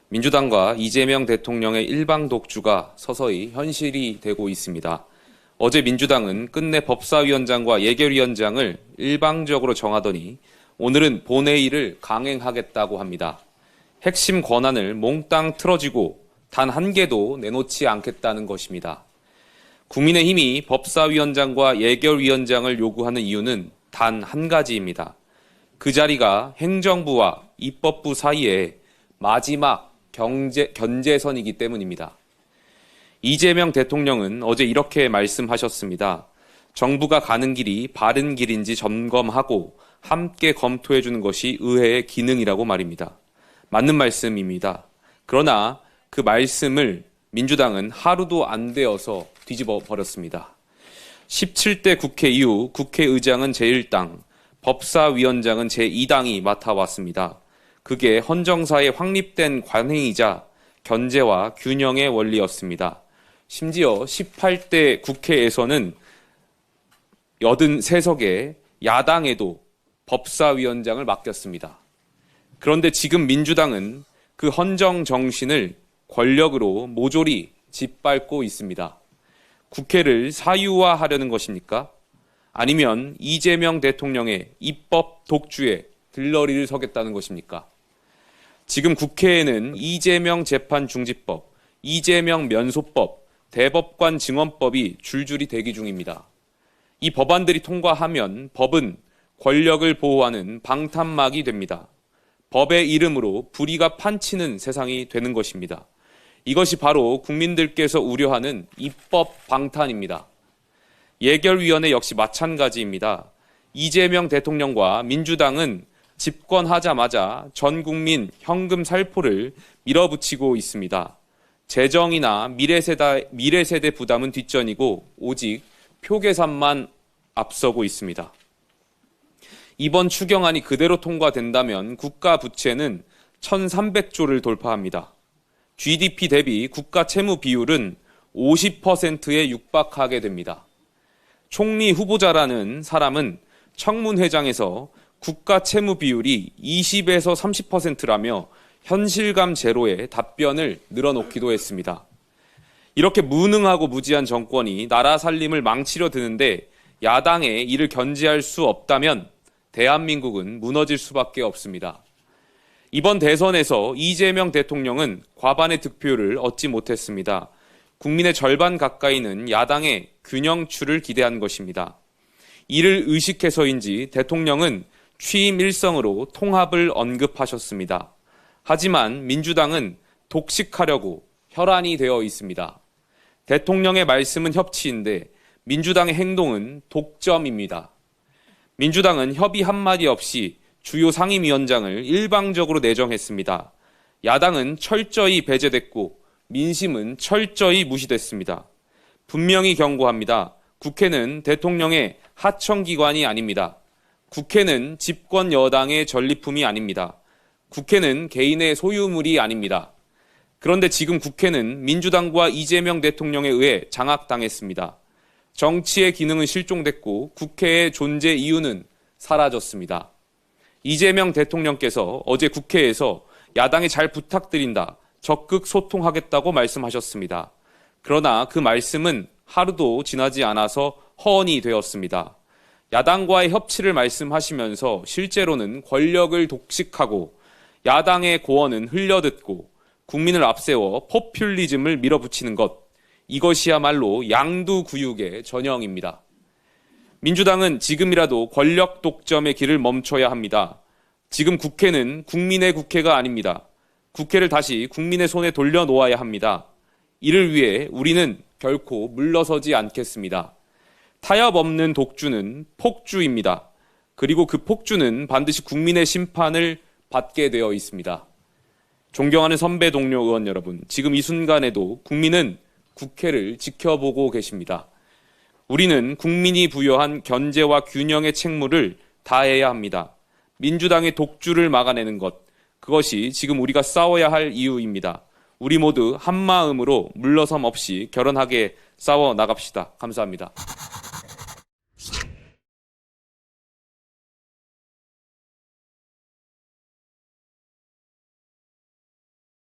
민주당과 이재명 대통령의 일방 독주가 서서히 현실이 되고 있습니다. 어제 민주당은 끝내 법사위원장과 예결위원장을 일방적으로 정하더니 오늘은 본회의를 강행하겠다고 합니다. 핵심 권한을 몽땅 틀어쥐고 단 한 개도 내놓지 않겠다는 것입니다. 국민의힘이 법사위원장과 예결위원장을 요구하는 이유는 단 한 가지입니다. 그 자리가 행정부와 입법부 사이에 마지막 견제선이기 때문입니다. 이재명 대통령은 어제 이렇게 말씀하셨습니다. 정부가 가는 길이 바른 길인지 점검하고 함께 검토해 주는 것이 의회의 기능이라고 말입니다. 맞는 말씀입니다. 그러나 그 말씀을 민주당은 하루도 안 되어서 뒤집어 버렸습니다. 17대 국회 이후 국회의장은 제1당, 법사위원장은 제2당이 맡아왔습니다. 그게 헌정사에 확립된 관행이자 견제와 균형의 원리였습니다. 심지어 18대 국회에서는 83석의 야당에도 법사위원장을 맡겼습니다. 그런데 지금 민주당은 그 헌정 정신을 권력으로 모조리 짓밟고 있습니다. 국회를 사유화하려는 것입니까? 아니면 이재명 대통령의 입법 독주에 들러리를 서겠다는 것입니까? 지금 국회에는 이재명 재판중지법, 이재명 면소법, 대법관 증언법이 줄줄이 대기 중입니다. 이 법안들이 통과하면 법은 권력을 보호하는 방탄막이 됩니다. 법의 이름으로 불의가 판치는 세상이 되는 것입니다. 이것이 바로 국민들께서 우려하는 입법 방탄입니다. 예결위원회 역시 마찬가지입니다. 이재명 대통령과 민주당은 집권하자마자 전 국민 현금 살포를 밀어붙이고 있습니다. 재정이나 미래세대 부담은 뒷전이고 오직 표 계산만 앞서고 있습니다. 이번 추경안이 그대로 통과된다면 국가 부채는 1,300조를 돌파합니다. GDP 대비 국가 채무 비율은 50%에 육박하게 됩니다. 총리 후보자라는 사람은 청문회장에서 국가 채무 비율이 20에서 30%라며 현실감 제로의 답변을 늘어놓기도 했습니다. 이렇게 무능하고 무지한 정권이 나라 살림을 망치려 드는데 야당에 이를 견제할 수 없다면 대한민국은 무너질 수밖에 없습니다. 이번 대선에서 이재명 대통령은 과반의 득표를 얻지 못했습니다. 국민의 절반 가까이는 야당의 균형추를 기대한 것입니다. 이를 의식해서인지 대통령은 취임 일성으로 통합을 언급하셨습니다. 하지만 민주당은 독식하려고 혈안이 되어 있습니다. 대통령의 말씀은 협치인데 민주당의 행동은 독점입니다. 민주당은 협의 한마디 없이 주요 상임위원장을 일방적으로 내정했습니다. 야당은 철저히 배제됐고 민심은 철저히 무시됐습니다. 분명히 경고합니다. 국회는 대통령의 하청기관이 아닙니다. 국회는 집권 여당의 전리품이 아닙니다. 국회는 개인의 소유물이 아닙니다. 그런데 지금 국회는 민주당과 이재명 대통령에 의해 장악당했습니다. 정치의 기능은 실종됐고 국회의 존재 이유는 사라졌습니다. 이재명 대통령께서 어제 국회에서 야당에 잘 부탁드린다, 적극 소통하겠다고 말씀하셨습니다. 그러나 그 말씀은 하루도 지나지 않아서 허언이 되었습니다. 야당과의 협치를 말씀하시면서 실제로는 권력을 독식하고 야당의 고언은 흘려듣고 국민을 앞세워 포퓰리즘을 밀어붙이는 것, 이것이야말로 양두구육의 전형입니다. 민주당은 지금이라도 권력 독점의 길을 멈춰야 합니다. 지금 국회는 국민의 국회가 아닙니다. 국회를 다시 국민의 손에 돌려놓아야 합니다. 이를 위해 우리는 결코 물러서지 않겠습니다. 타협 없는 독주는 폭주입니다. 그리고 그 폭주는 반드시 국민의 심판을 받게 되어 있습니다. 존경하는 선배 동료 의원 여러분, 지금 이 순간에도 국민은 국회를 지켜보고 계십니다. 우리는 국민이 부여한 견제와 균형의 책무를 다해야 합니다. 민주당의 독주를 막아내는 것, 그것이 지금 우리가 싸워야 할 이유입니다. 우리 모두 한마음으로 물러섬 없이 결연하게 싸워 나갑시다. 감사합니다.